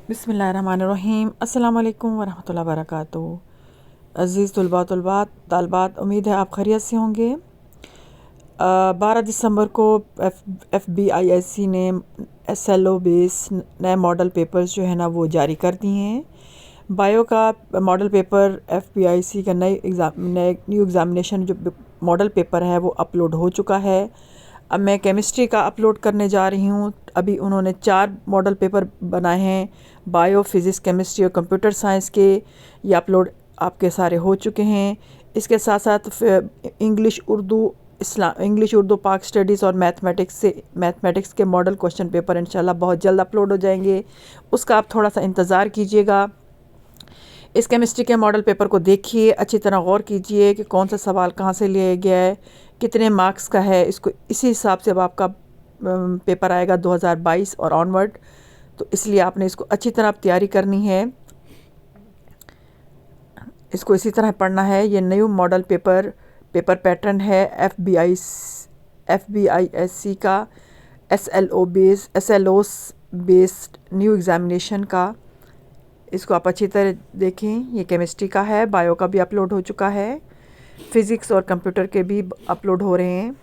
बिस्मिल्लाहिर्रहमानिर्रहीम। अस्सलाम वालेकुम वरहमतुल्लाहि वबरकातुहू। अज़ीज़ तलबात, उम्मीद है आप खैरियत से होंगे। 12 दिसंबर को fbise ने SLO बेस नए मॉडल पेपर्स जो है ना वो जारी कर दिए हैं। बायो का मॉडल पेपर fbise का न्यू एग्ज़ामिनेशन जो मॉडल पेपर है वो अपलोड हो चुका है। अब मैं केमिस्ट्री का अपलोड करने जा रही हूँ। अभी उन्होंने 4 मॉडल पेपर बनाए हैं, बायो, फिज़िक्स, केमिस्ट्री और कंप्यूटर साइंस के। ये अपलोड आपके सारे हो चुके हैं। इसके साथ साथ इंग्लिश उर्दू पाक स्टडीज़ और मैथमेटिक्स के मॉडल क्वेश्चन पेपर इंशाल्लाह बहुत जल्द अपलोड हो जाएंगे। उसका आप थोड़ा सा इंतज़ार कीजिएगा। इस केमिस्ट्री के मॉडल पेपर को देखिए, अच्छी तरह गौर कीजिए कि कौन सा सवाल कहाँ से लिया गया है, कितने मार्क्स का है। इसको इसी हिसाब से अब आपका पेपर आएगा 2022 और ऑनवर्ड। तो इसलिए आपने इसको अच्छी तरह तैयारी करनी है, इसको इसी तरह पढ़ना है। ये न्यू मॉडल पेपर पैटर्न है fbise का SLOs बेस्ड न्यू एग्ज़ामिनेशन का। इसको आप अच्छी तरह देखें। ये केमिस्ट्री का है, बायो का भी अपलोड हो चुका है, फिज़िक्स और कंप्यूटर के भी अपलोड हो रहे हैं।